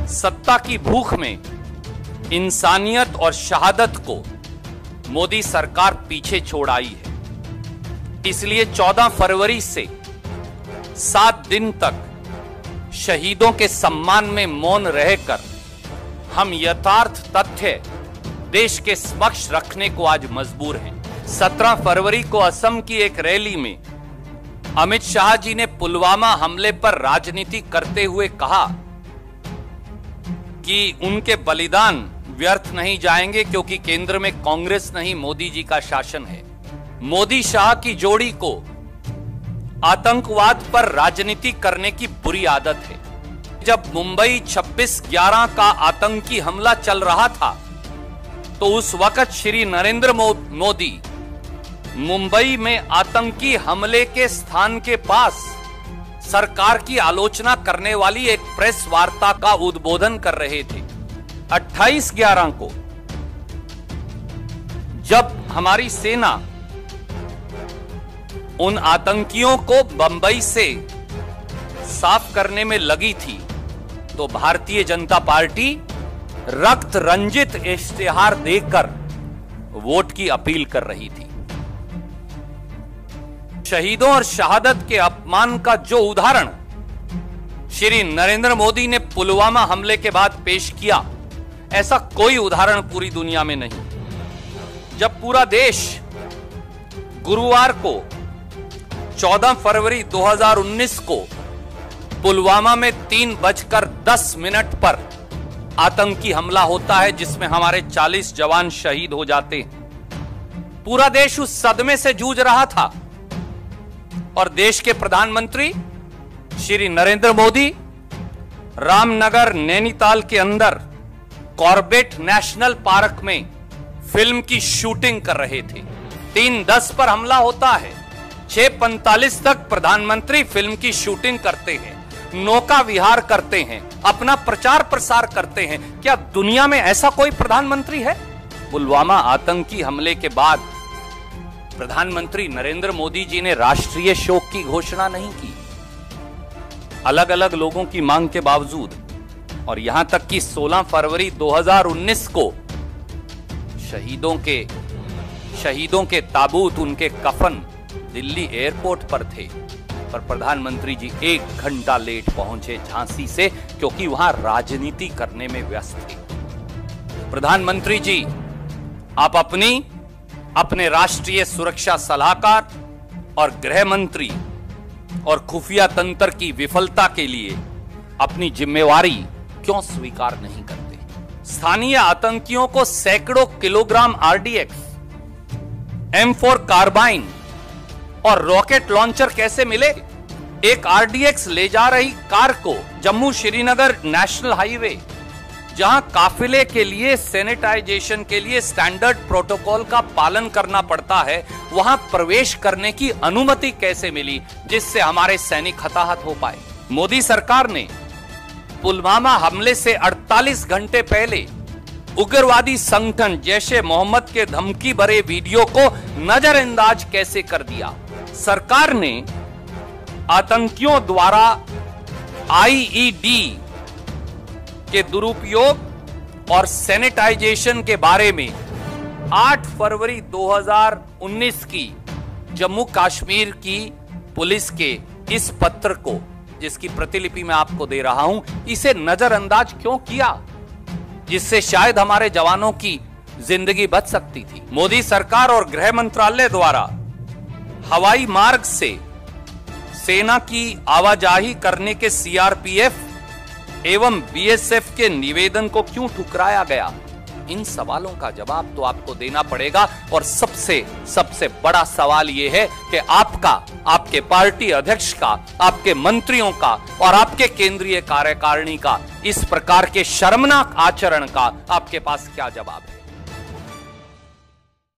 सत्ता की भूख में इंसानियत और शहादत को मोदी सरकार पीछे छोड़ आई है। इसलिए 14 फरवरी से 7 दिन तक शहीदों के सम्मान में मौन रहकर हम यथार्थ तथ्य देश के समक्ष रखने को आज मजबूर हैं। 17 फरवरी को असम की एक रैली में अमित शाह जी ने पुलवामा हमले पर राजनीति करते हुए कहा कि उनके बलिदान व्यर्थ नहीं जाएंगे क्योंकि केंद्र में कांग्रेस नहीं मोदी जी का शासन है। मोदी शाह की जोड़ी को आतंकवाद पर राजनीति करने की बुरी आदत है। जब मुंबई 26/11 का आतंकी हमला चल रहा था तो उस वक्त श्री नरेंद्र मोदी मुंबई में आतंकी हमले के स्थान के पास सरकार की आलोचना करने वाली एक प्रेस वार्ता का उद्बोधन कर रहे थे। 28/11 को जब हमारी सेना उन आतंकियों को बंबई से साफ करने में लगी थी तो भारतीय जनता पार्टी रक्त रंजित इश्तिहार देकर वोट की अपील कर रही थी। शहीदों और शहादत के अपमान का जो उदाहरण श्री नरेंद्र मोदी ने पुलवामा हमले के बाद पेश किया, ऐसा कोई उदाहरण पूरी दुनिया में नहीं। जब पूरा देश गुरुवार को 14 फरवरी 2019 को पुलवामा में 3:10 पर आतंकी हमला होता है जिसमें हमारे 40 जवान शहीद हो जाते हैं, पूरा देश उस सदमे से जूझ रहा था और देश के प्रधानमंत्री श्री नरेंद्र मोदी रामनगर नैनीताल के अंदर कॉर्बेट नेशनल पार्क में फिल्म की शूटिंग कर रहे थे। 3:10 पर हमला होता है, 6:45 तक प्रधानमंत्री फिल्म की शूटिंग करते हैं, नौका विहार करते हैं, अपना प्रचार प्रसार करते हैं। क्या दुनिया में ऐसा कोई प्रधानमंत्री है? पुलवामा आतंकी हमले के बाद प्रधानमंत्री नरेंद्र मोदी जी ने राष्ट्रीय शोक की घोषणा नहीं की। अलग अलग लोगों की मांग के बावजूद और यहां तक कि 16 फरवरी 2019 को शहीदों के ताबूत, उनके कफन दिल्ली एयरपोर्ट पर थे, पर प्रधानमंत्री जी 1 घंटा लेट पहुंचे झांसी से क्योंकि वहां राजनीति करने में व्यस्त थे। प्रधानमंत्री जी, आप अपने राष्ट्रीय सुरक्षा सलाहकार और गृह मंत्री और खुफिया तंत्र की विफलता के लिए अपनी जिम्मेवारी क्यों स्वीकार नहीं करते? स्थानीय आतंकियों को सैकड़ों किलोग्राम RDX, M4 कार्बाइन और रॉकेट लॉन्चर कैसे मिले? एक RDX ले जा रही कार को जम्मू श्रीनगर नेशनल हाईवे, जहां काफिले के लिए सैनिटाइजेशन के लिए स्टैंडर्ड प्रोटोकॉल का पालन करना पड़ता है, वहां प्रवेश करने की अनुमति कैसे मिली जिससे हमारे सैनिक हताहत हो पाए? मोदी सरकार ने पुलवामा हमले से 48 घंटे पहले उग्रवादी संगठन जैशे मोहम्मद के धमकी भरे वीडियो को नजरअंदाज कैसे कर दिया? सरकार ने आतंकियों द्वारा IED के दुरुपयोग और सैनिटाइजेशन के बारे में 8 फरवरी 2019 की जम्मू कश्मीर की पुलिस के इस पत्र को, जिसकी प्रतिलिपि मैं आपको दे रहा हूं, इसे नजरअंदाज क्यों किया जिससे शायद हमारे जवानों की जिंदगी बच सकती थी? मोदी सरकार और गृह मंत्रालय द्वारा हवाई मार्ग से सेना की आवाजाही करने के CRPF एवं BSF के निवेदन को क्यों ठुकराया गया? इन सवालों का जवाब तो आपको देना पड़ेगा। और सबसे बड़ा सवाल यह है कि आपके पार्टी अध्यक्ष का, आपके मंत्रियों का और आपके केंद्रीय कार्यकारिणी का इस प्रकार के शर्मनाक आचरण का आपके पास क्या जवाब है?